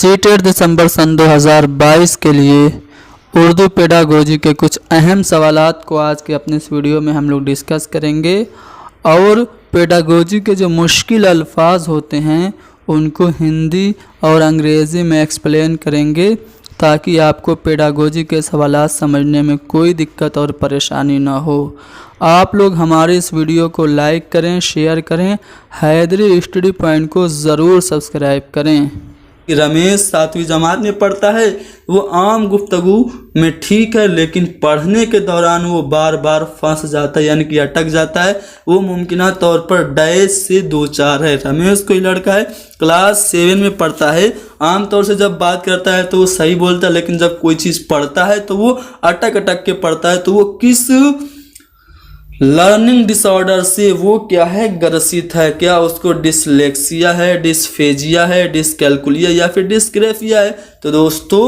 CTET दिसंबर सन 2022 के लिए Urdu pedagogy के कुछ अहम सवालात को आज के अपने इस वीडियो में हम लोग डिस्कस करेंगे और पेडागोजी के जो मुश्किल अल्फाज होते हैं उनको हिंदी और अंग्रेज़ी में एक्सप्लेन करेंगे ताकि आपको पेडागोजी के सवालात समझने में कोई दिक्कत और परेशानी ना हो। आप लोग हमारे इस वीडियो को लाइक करें, शेयर करें, हैदरी स्टडी पॉइंट को ज़रूर सब्सक्राइब करें। रमेश 7वीं जमात में पढ़ता है। वो आम गुफ्तगू में ठीक है, लेकिन पढ़ने के दौरान वो बार बार फंस जाता है, यानी कि अटक जाता है। वो मुमकिन तौर पर डैश से 2-4 है। रमेश कोई लड़का है, क्लास 7 में पढ़ता है। आमतौर से जब बात करता है तो वो सही बोलता है, लेकिन जब कोई चीज़ पढ़ता है तो वो अटक अटक के पढ़ता है। तो वो किस लर्निंग डिसऑर्डर से वो क्या है, ग्रसित है? क्या उसको डिसलेक्सिया है, डिस्फेजिया है, डिसकैलकुलिया या फिर डिस्ग्राफिया है? तो दोस्तों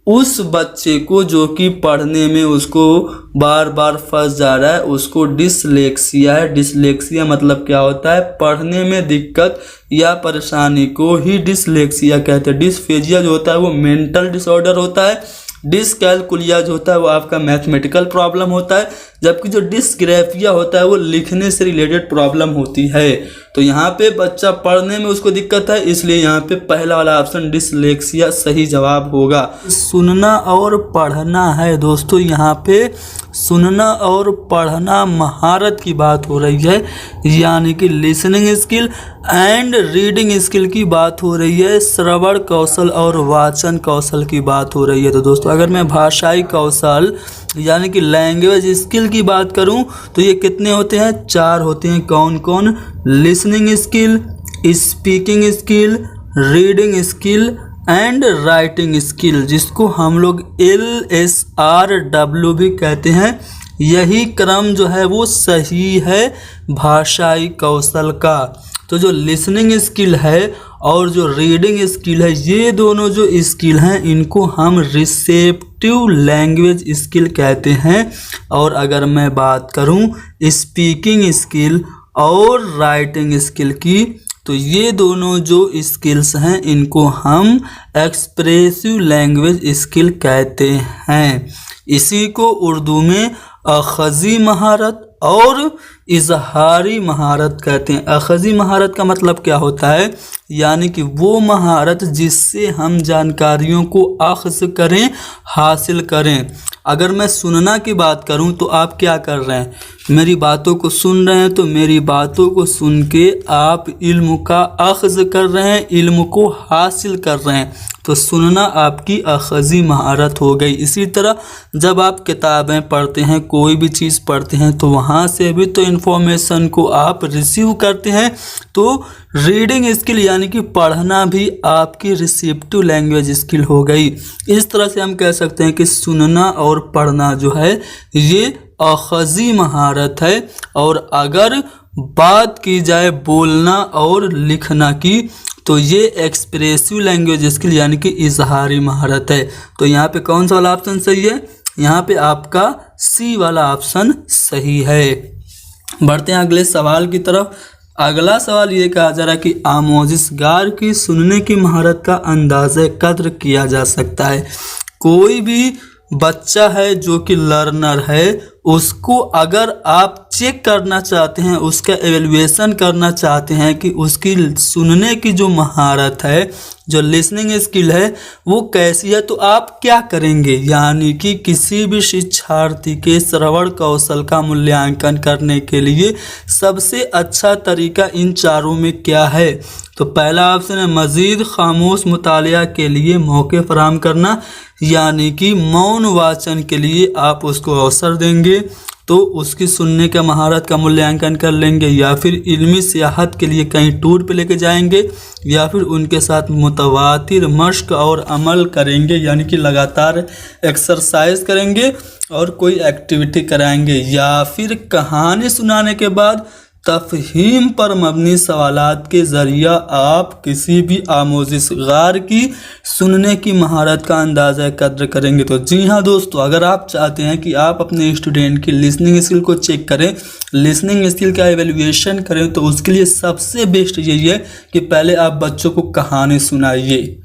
उस बच्चे को जो कि पढ़ने में उसको बार बार फंस जा रहा है उसको डिसलेक्सिया है। डिसलेक्सिया मतलब क्या होता है? पढ़ने में दिक्कत या परेशानी को ही डिसलेक्सिया कहते हैं। डिस्फेजिया जो होता है वो मेंटल डिसऑर्डर होता है। डिसकैलकुलिया जो होता है वो आपका मैथमेटिकल प्रॉब्लम होता है, जबकि जो डिस्ग्राफिया होता है वो लिखने से रिलेटेड प्रॉब्लम होती है। तो यहाँ पे बच्चा पढ़ने में उसको दिक्कत है, इसलिए यहाँ पे पहला वाला ऑप्शन डिसलेक्सिया सही जवाब होगा। सुनना और पढ़ना है दोस्तों, यहाँ पे सुनना और पढ़ना महारत की बात हो रही है, यानी कि listening skill and reading skill की बात हो रही है। श्रवण कौशल और वाचन कौशल की बात हो रही है। तो दोस्तों अगर मैं भाषाई कौशल यानी कि लैंग्वेज स्किल की बात करूं तो ये कितने होते हैं? 4 होते हैं। कौन कौन? Listening skill, speaking skill, reading skill and writing skill, जिसको हम लोग LSRW भी कहते हैं। यही क्रम जो है वो सही है भाषाई कौशल का। तो जो लिसनिंग स्किल है और जो रीडिंग स्किल है, ये दोनों जो स्किल हैं इनको हम रिसेप्टिव लैंग्वेज स्किल कहते हैं। और अगर मैं बात करूं स्पीकिंग स्किल और राइटिंग स्किल की, तो ये दोनों जो स्किल्स हैं इनको हम एक्सप्रेसिव लैंग्वेज स्किल कहते हैं। इसी को उर्दू में अखज़ी महारत और इजहारी महारत कहते हैं। अखज़ी महारत का मतलब क्या होता है? यानी कि वो महारत जिससे हम जानकारियों को अख़ज़ करें, हासिल करें। अगर मैं सुनना की बात करूं तो आप क्या कर रहे हैं? मेरी बातों को सुन रहे हैं, तो मेरी बातों को सुन के आप इल्म का अख़ज़ कर रहे हैं, इल्म को हासिल कर रहे हैं। तो सुनना आपकी अखज़ी महारत हो गई। इसी तरह जब आप किताबें पढ़ते हैं, कोई भी चीज़ पढ़ते हैं, तो वहाँ से भी तो इन्फॉर्मेशन को आप रिसीव करते हैं। तो रीडिंग स्किल यानी कि पढ़ना भी आपकी रिसेप्टिव लैंग्वेज स्किल हो गई। इस तरह से हम कह सकते हैं कि सुनना और पढ़ना जो है ये अखज़ी महारत है। और अगर बात की जाए बोलना और लिखना की, तो ये एक्सप्रेसिव लैंग्वेज स्किल यानी कि इजहारी महारत है। तो यहाँ पे कौन सा वाला ऑप्शन सही है? यहाँ पे आपका सी वाला ऑप्शन सही है। बढ़ते हैं अगले सवाल की तरफ। अगला सवाल ये कहा जा रहा है कि आमोजिशगार की सुनने की महारत का अंदाज़े कद्र किया जा सकता है। कोई भी बच्चा है जो कि लर्नर है, उसको अगर आप चेक करना चाहते हैं, उसका एवेल्युएशन करना चाहते हैं कि उसकी सुनने की जो महारत है, जो लिसनिंग स्किल है, वो कैसी है, तो आप क्या करेंगे? यानी कि किसी भी शिक्षार्थी के श्रवण कौशल का मूल्यांकन करने के लिए सबसे अच्छा तरीका इन चारों में क्या है? तो पहला ऑप्शन है मज़ीद खामोश मुतालिया के लिए मौके फराहम करना, यानी कि मौन वाचन के लिए आप उसको अवसर देंगे तो उसकी सुनने का महारत का मूल्यांकन कर लेंगे, या फिर इल्मी सियाहत के लिए कहीं टूर पे लेके जाएंगे, या फिर उनके साथ मुतवातिर मश्क और अमल करेंगे, यानी कि लगातार एक्सरसाइज करेंगे और कोई एक्टिविटी कराएंगे, या फिर कहानी सुनाने के बाद तफहीम पर मबनी सवालात के ज़रिया आप किसी भी आमोजिशगार की सुनने की महारत का अंदाज़ा कद्र करेंगे। तो जी हाँ दोस्तों, अगर आप चाहते हैं कि आप अपने स्टूडेंट की लिसनिंग स्किल को चेक करें, लिसनिंग स्किल का एवेल्युएशन करें, तो उसके लिए सबसे बेस्ट यही है कि पहले आप बच्चों को कहानी सुनाइए।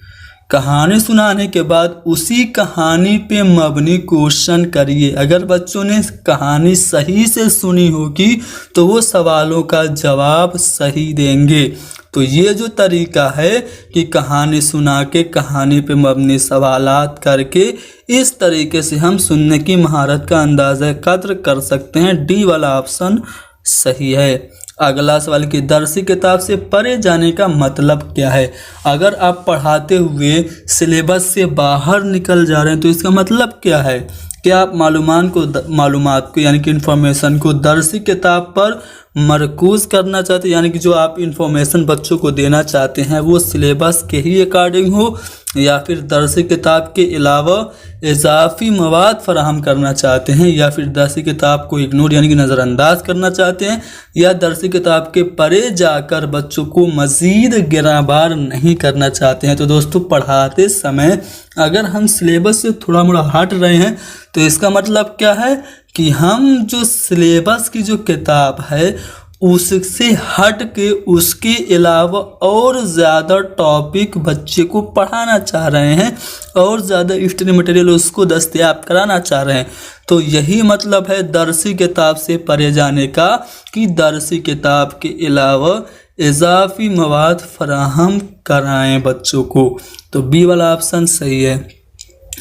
कहानी सुनाने के बाद उसी कहानी पे मबनी क्वेश्चन करिए। अगर बच्चों ने कहानी सही से सुनी होगी तो वो सवालों का जवाब सही देंगे। तो ये जो तरीका है कि कहानी सुना के कहानी पे मबनी सवालात करके इस तरीके से हम सुनने की महारत का अंदाज़ा कद्र कर सकते हैं। डी वाला ऑप्शन सही है। अगला सवाल कि दरसी किताब से परे जाने का मतलब क्या है। अगर आप पढ़ाते हुए सिलेबस से बाहर निकल जा रहे हैं तो इसका मतलब क्या है कि आप मालूमात को यानी कि इंफॉर्मेशन को दरसी किताब पर मरकूज़ करना चाहते हैं, यानी कि जो आप इंफॉर्मेशन बच्चों को देना चाहते हैं वो सिलेबस के ही अकॉर्डिंग हो, या फिर दरसी किताब के अलावा इजाफ़ी मवाद फराहम करना चाहते हैं, या फिर दरसी किताब को इग्नोर यानी कि नज़रअंदाज करना चाहते हैं, या दरसी किताब के परे जाकर बच्चों को मज़ीद गिराबार नहीं करना चाहते हैं। तो दोस्तों पढ़ाते समय अगर हम सिलेबस से थोड़ा मोड़ा हट रहे हैं तो इसका मतलब क्या है कि हम जो सिलेबस की जो किताब है उससे हट के उसके अलावा और ज़्यादा टॉपिक बच्चे को पढ़ाना चाह रहे हैं और ज़्यादा स्टडी मटेरियल उसको दस्तयाब कराना चाह रहे हैं। तो यही मतलब है दरसी किताब से परे जाने का कि दरसी किताब के अलावा इजाफ़ी मवाद फराहम कराएं बच्चों को। तो बी वाला ऑप्शन सही है।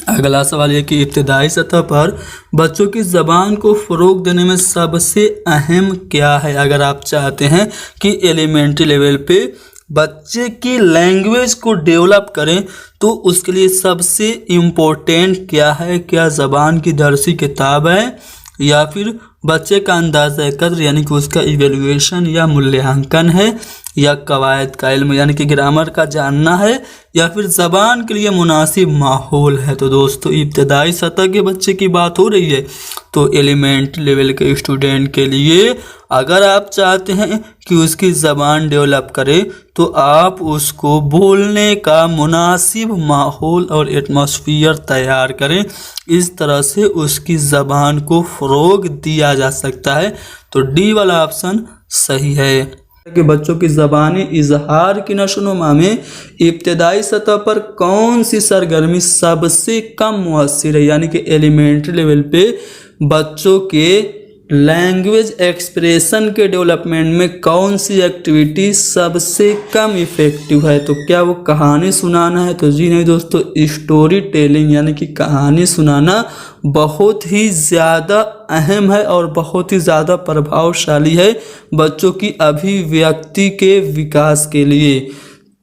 अगला सवाल ये कि इब्तदाई सतह पर बच्चों की ज़बान को फ़रोग़ देने में सबसे अहम क्या है। अगर आप चाहते हैं कि एलिमेंट्री लेवल पे बच्चे की लैंग्वेज को डेवलप करें तो उसके लिए सबसे इम्पोर्टेंट क्या है। क्या ज़बान की दरसी किताब है, या फिर बच्चे का अंदाज़ा कद्र यानी कि उसका इवेल्युएशन या मूल्यांकन है, या कवायद का इल्म यानी कि ग्रामर का जानना है, या फिर ज़बान के लिए मुनासिब माहौल है। तो दोस्तों इब्तदाई सतह के बच्चे की बात हो रही है। तो एलिमेंट्री लेवल के स्टूडेंट के लिए अगर आप चाहते हैं कि उसकी ज़बान डेवलप करे तो आप उसको बोलने का मुनासिब माहौल और एटमॉस्फियर तैयार करें। इस तरह से उसकी ज़बान को फ़रोग़ दिया जा सकता है। तो डी वाला ऑप्शन सही है कि बच्चों की ज़बानी इजहार की नशोनुमा में इब्तदाई सतह पर कौन सी सरगर्मी सबसे कम मुअस्सिर है। यानी कि एलिमेंट्री लेवल पे बच्चों के लैंग्वेज एक्सप्रेशन के डेवलपमेंट में कौन सी एक्टिविटी सबसे कम इफ़ेक्टिव है। तो क्या वो कहानी सुनाना है। तो जी नहीं दोस्तों, स्टोरी टेलिंग यानी कि कहानी सुनाना बहुत ही ज़्यादा अहम है और बहुत ही ज़्यादा प्रभावशाली है बच्चों की अभिव्यक्ति के विकास के लिए।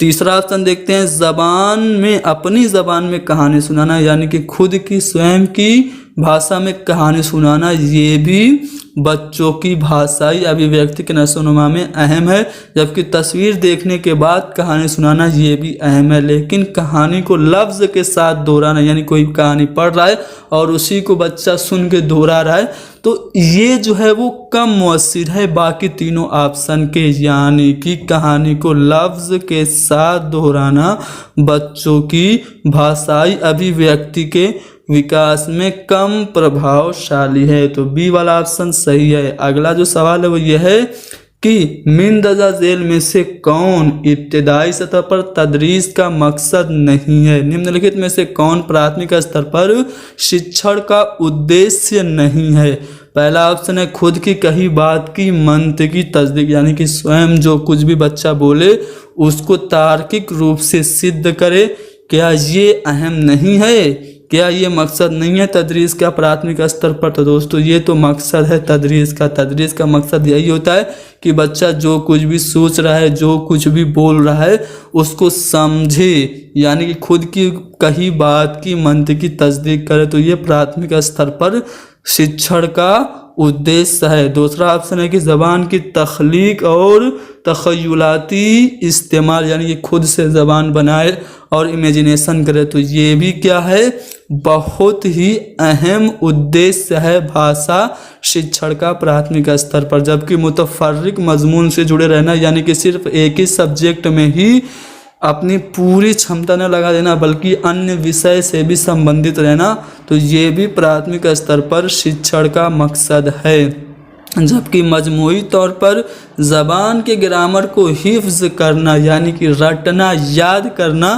तीसरा ऑप्शन देखते हैं, ज़बान में अपनी ज़बान में कहानी सुनाना यानी कि खुद की स्वयं की भाषा में कहानी सुनाना, ये भी बच्चों की भाषाई अभिव्यक्ति के नशोनुमा में अहम है। जबकि तस्वीर देखने के बाद कहानी सुनाना ये भी अहम है, लेकिन कहानी को लफ्ज़ के साथ दोहराना यानी कोई कहानी पढ़ रहा है और उसी को बच्चा सुन के दोहरा रहा है तो ये जो है वो कम मुअस्सिर है बाकी तीनों ऑप्शन के। यानी कि कहानी को लफ्ज़ के साथ दोहराना बच्चों की भाषाई अभिव्यक्ति के विकास में कम प्रभावशाली है। तो बी वाला ऑप्शन सही है। अगला जो सवाल है वो यह है कि मिंदरजा झेल में से कौन इब्तदाई सतह पर तदरीस का मकसद नहीं है। निम्नलिखित में से कौन प्राथमिक स्तर पर शिक्षण का उद्देश्य नहीं है। पहला ऑप्शन है खुद की कही बात की मंतकी तस्दीक यानी कि स्वयं जो कुछ भी बच्चा बोले उसको तार्किक रूप से सिद्ध करे। क्या ये अहम नहीं है, क्या ये मकसद नहीं है तदरीस का प्राथमिक स्तर पर। तो दोस्तों ये तो मकसद है तदरीस का मकसद यही होता है कि बच्चा जो कुछ भी सोच रहा है जो कुछ भी बोल रहा है उसको समझे यानी कि खुद की कही बात की मंतकी तस्दीक करे। तो ये प्राथमिक स्तर पर शिक्षण का उद्देश्य है। दूसरा ऑप्शन है कि ज़बान की तख्लीक और तख़य्युलाती इस्तेमाल यानी कि खुद से ज़बान बनाए और इमेजिनेशन करे। तो ये भी क्या है, बहुत ही अहम उद्देश्य है भाषा शिक्षण का प्राथमिक स्तर पर। जबकि मुतफर्रिक मजमून से जुड़े रहना यानी कि सिर्फ एक ही सब्जेक्ट में ही अपनी पूरी क्षमता न लगा देना बल्कि अन्य विषय से भी संबंधित रहना, तो ये भी प्राथमिक स्तर पर शिक्षण का मकसद है। जबकि मजमूई तौर पर ज़बान के ग्रामर को हिफ्ज़ करना यानी कि रटना, याद करना,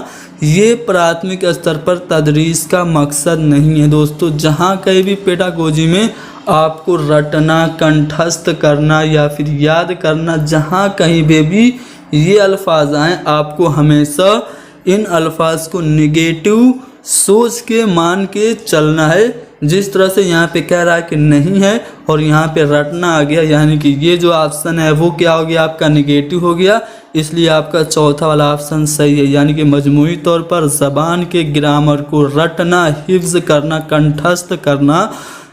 ये प्राथमिक स्तर पर तदरीस का मकसद नहीं है दोस्तों। जहाँ कहीं भी पेडागोजी में आपको रटना, कंठस्थ करना या फिर याद करना, जहाँ कहीं भी ये अल्फाज आएँ, आपको हमेशा इन अल्फाज को निगेटिव सोच के मान के चलना है। जिस तरह से यहाँ पे कह रहा है कि नहीं है और यहाँ पे रटना आ गया, यानी कि ये जो ऑप्शन है वो क्या हो गया, आपका निगेटिव हो गया, इसलिए आपका चौथा वाला ऑप्शन सही है। यानी कि मजमूई तौर पर ज़बान के ग्रामर को रटना, हिफ्ज़ करना, कंठस्थ करना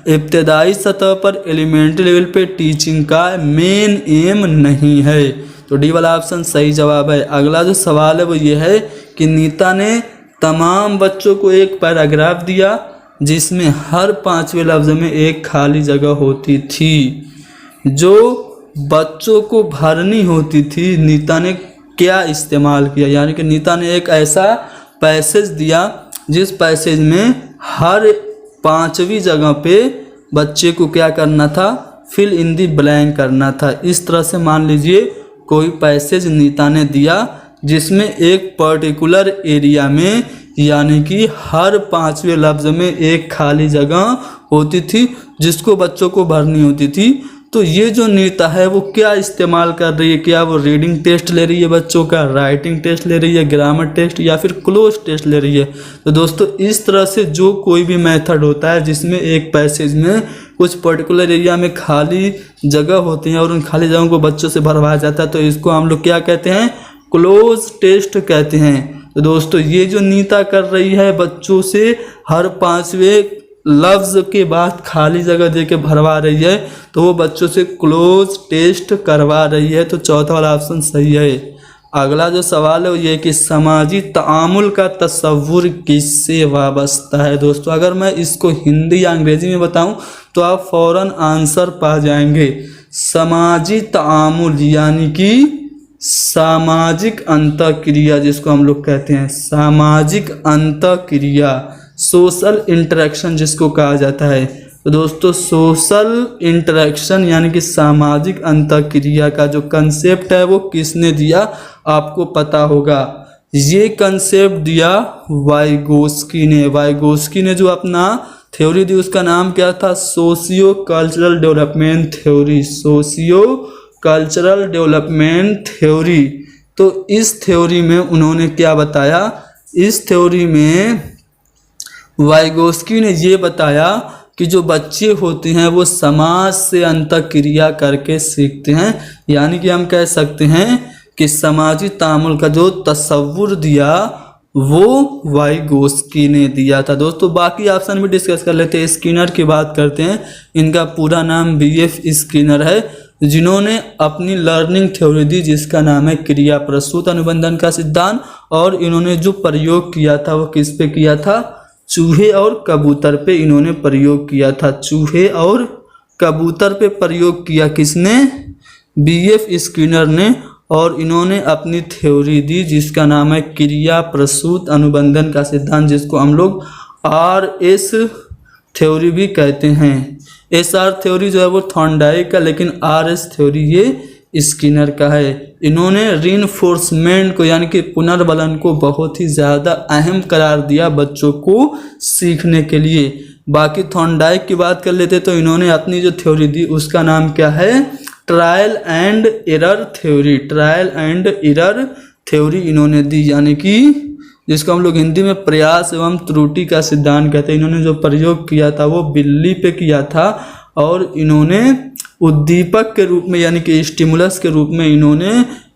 इब्तदाई सतह पर एलिमेंट्री लेवल पे टीचिंग का मेन एम नहीं है। तो डी वाला ऑप्शन सही जवाब है। अगला जो सवाल है वो ये है कि नीता ने तमाम बच्चों को एक पैराग्राफ दिया जिसमें हर 5वें लफ्ज़ में एक खाली जगह होती थी जो बच्चों को भरनी होती थी। नीता ने क्या इस्तेमाल किया, यानी कि नीता ने एक ऐसा पैसेज दिया जिस पैसेज में हर 5वीं जगह पे बच्चे को क्या करना था, फिल इन दी ब्लैंक करना था। इस तरह से मान लीजिए कोई पैसेज नीता ने दिया जिसमें एक पर्टिकुलर एरिया में यानी कि हर 5वें लफ्ज़ में एक खाली जगह होती थी जिसको बच्चों को भरनी होती थी। तो ये जो नीता है वो क्या इस्तेमाल कर रही है, क्या वो रीडिंग टेस्ट ले रही है बच्चों का, राइटिंग टेस्ट ले रही है, ग्रामर टेस्ट या फिर क्लोज टेस्ट ले रही है। तो दोस्तों इस तरह से जो कोई भी मेथड होता है जिसमें एक पैसेज में कुछ पर्टिकुलर एरिया में खाली जगह होती है और उन खाली जगहों को बच्चों से भरवाया जाता है, तो इसको हम लोग क्या कहते हैं, क्लोज टेस्ट कहते हैं। तो दोस्तों ये जो नीता कर रही है बच्चों से हर 5वें लफ्ज़ के बाद खाली जगह देके भरवा रही है, तो वो बच्चों से क्लोज टेस्ट करवा रही है। तो चौथा वाला ऑप्शन सही है। अगला जो सवाल है वो ये कि समाजी तामुल का तस्वुर किससे वाबस्ता है। दोस्तों अगर मैं इसको हिंदी या अंग्रेजी में बताऊं तो आप फौरन आंसर पा जाएंगे। समाजी तामुल यानी कि सामाजिक अंतःक्रिया, जिसको हम लोग कहते हैं सामाजिक अंतःक्रिया, सोशल इंटरेक्शन जिसको कहा जाता है। तो दोस्तों सोशल इंटरेक्शन यानी कि सामाजिक अंतःक्रिया का जो कंसेप्ट है वो किसने दिया, आपको पता होगा। ये कंसेप्ट दिया वाइगोस्की ने। वाइगोस्की ने जो अपना थ्योरी दी उसका नाम क्या था, socio cultural development theory, socio cultural development theory. तो इस थ्योरी में उन्होंने क्या बताया, इस थ्योरी में वाइगोस्की ने ये बताया कि जो बच्चे होते हैं वो समाज से अंतःक्रिया करके सीखते हैं। यानी कि हम कह सकते हैं कि समाजी तामुल का जो तस्वुर दिया वो वाइगोस्की ने दिया था। दोस्तों बाकी ऑप्शन भी डिस्कस कर लेते हैं। स्किनर की बात करते हैं। इनका पूरा नाम BF स्किनर है, जिन्होंने अपनी लर्निंग थ्योरी दी जिसका नाम है क्रिया प्रसूत अनुबंधन का सिद्धांत। और इन्होंने जो प्रयोग किया था वो किस पे किया था, चूहे और कबूतर पे इन्होंने प्रयोग किया था। चूहे और कबूतर पे प्रयोग किया किसने, BF स्किनर ने। और इन्होंने अपनी थ्योरी दी जिसका नाम है क्रिया प्रसूत अनुबंधन का सिद्धांत, जिसको हम लोग RS थ्योरी भी कहते हैं। SR थ्योरी जो है वो थॉर्नडाइक का, लेकिन RS थ्योरी ये स्किनर का है। इन्होंने रीइंफोर्समेंट को यानी कि पुनर्बलन को बहुत ही ज़्यादा अहम करार दिया बच्चों को सीखने के लिए। बाकी थॉर्नडाइक की बात कर लेते तो इन्होंने अपनी जो थ्योरी दी उसका नाम क्या है, trial and error theory. Trial and error theory इन्होंने दी, यानी कि जिसको हम लोग हिंदी में प्रयास एवं त्रुटि का सिद्धांत कहते हैं। इन्होंने जो प्रयोग किया था वो बिल्ली पे किया था और इन्होंने उद्दीपक के रूप में यानी कि स्टिमुलस के रूप में इन्होंने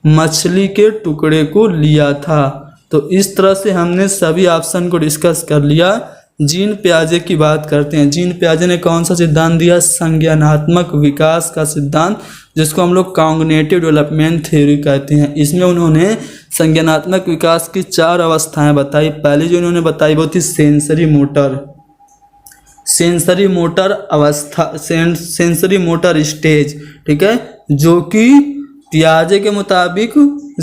मछली के टुकड़े को लिया था। तो इस तरह से हमने सभी ऑप्शन को डिस्कस कर लिया। जीन पियाजे की बात करते हैं। जीन पियाजे ने कौन सा सिद्धांत दिया, संज्ञानात्मक विकास का सिद्धांत, जिसको हम लोग कॉग्निटिव डेवलपमेंट थ्योरी कहते हैं। इसमें उन्होंने संज्ञानात्मक विकास की 4 अवस्थाएं बताई। पहली जो इन्होंने बताई वो थी सेंसरी मोटर, सेंसरी मोटर अवस्था, सेंसरी मोटर स्टेज, ठीक है, जो कि पियाजे के मुताबिक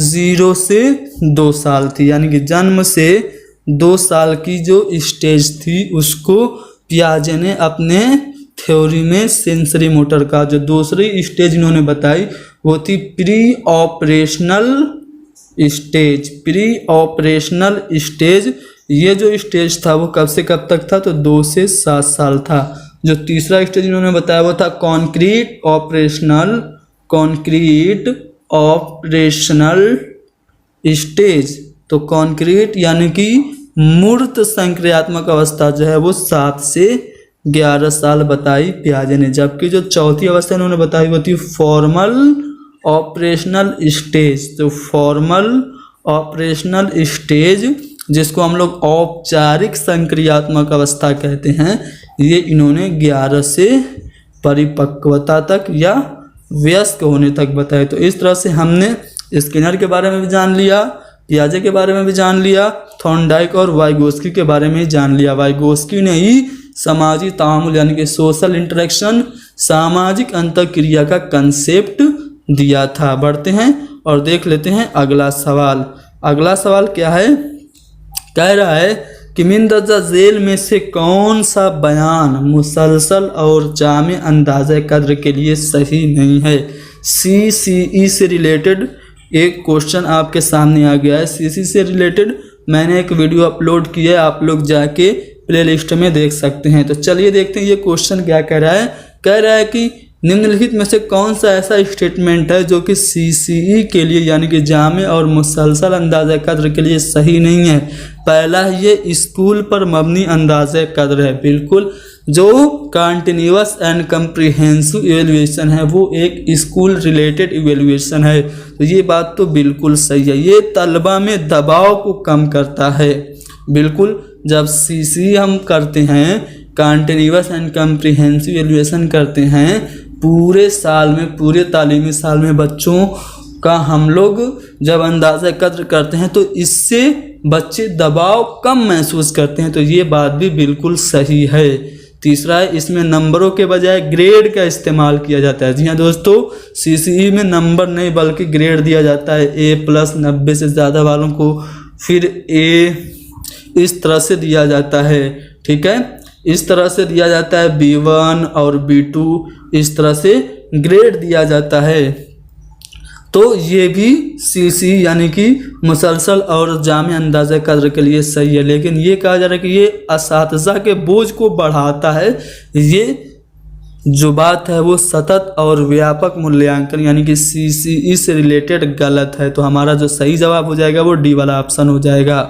0 से 2 साल थी। यानी कि जन्म से 2 साल की जो स्टेज थी उसको पियाजे ने अपने थ्योरी में सेंसरी मोटर का। जो दूसरी स्टेज इन्होंने बताई वो थी pre operational stage. Pre operational stage, ये जो स्टेज था वो कब से कब तक था, तो 2 से 7 साल था। जो तीसरा स्टेज इन्होंने बताया वो था कॉन्क्रीट ऑपरेशनल स्टेज। तो कॉन्क्रीट यानी कि मूर्त संक्रियात्मक अवस्था जो है वो 7 से 11 साल बताई पियाजे ने। जबकि जो चौथी अवस्था इन्होंने बताई वो थी फॉर्मल ऑपरेशनल स्टेज। तो फॉर्मल ऑपरेशनल स्टेज, जिसको हम लोग औपचारिक संक्रियात्मक अवस्था कहते हैं, ये इन्होंने 11 से परिपक्वता तक या वयस्क होने तक बताए। तो इस तरह से हमने स्किनर के बारे में भी जान लिया, पियाजे के बारे में भी जान लिया, थॉर्नडाइक और वाइगोस्की के बारे में जान लिया। वाइगोस्की ने ही समाजी तामुल यानी कि सोशल इंटरेक्शन, सामाजिक अंतःक्रिया का कंसेप्ट दिया था। बढ़ते हैं और देख लेते हैं अगला सवाल। अगला सवाल क्या है, कह रहा है कि मिंदरजा झेल में से कौन सा बयान मुसलसल और जामे अंदाज़े कद्र के लिए सही नहीं है। CCE से रिलेटेड एक क्वेश्चन आपके सामने आ गया है। CCE से रिलेटेड मैंने एक वीडियो अपलोड किया है, आप लोग जाके प्लेलिस्ट में देख सकते हैं। तो चलिए देखते हैं ये क्वेश्चन क्या कह रहा है। कह रहा है कि निम्नलिखित में से कौन सा ऐसा स्टेटमेंट है जो कि CCE के लिए यानी कि जामे और मुसलसल अंदाज़े कद्र के लिए सही नहीं है। पहला है ये स्कूल पर मबनी अंदाज़े कद्र है, बिल्कुल। जो कंटिन्यूअस एंड कम्प्रिहेंसिव इवेल्युएशन है वो एक स्कूल रिलेटेड इवेल्युएशन है। तो ये बात तो बिल्कुल सही है। ये तलबा में दबाव को कम करता है, बिल्कुल। जब CCE हम करते हैं, कंटिन्यूअस एंड कम्प्रिहेंसिव इवेल्युएशन करते हैं, पूरे साल में, पूरे तालीमी साल में बच्चों का हम लोग जब अंदाज़ा कद्र करते हैं तो इससे बच्चे दबाव कम महसूस करते हैं। तो ये बात भी बिल्कुल सही है। तीसरा है, इसमें नंबरों के बजाय ग्रेड का इस्तेमाल किया जाता है। जी हाँ दोस्तों, CCE में नंबर नहीं बल्कि ग्रेड दिया जाता है। A+ 90 से ज़्यादा वालों को फिर A इस तरह से दिया जाता है, ठीक है। इस तरह से दिया जाता है, B1 और B2 इस तरह से ग्रेड दिया जाता है। तो ये भी CCE यानी कि मुसलसल और जामे अंदाज़े कद्र के लिए सही है। लेकिन ये कहा जा रहा है कि ये असातिज़ा के बोझ को बढ़ाता है। ये जो बात है वो सतत और व्यापक मूल्यांकन यानी कि CCE से रिलेटेड गलत है। तो हमारा जो सही जवाब हो जाएगा वो D वाला ऑप्शन हो जाएगा।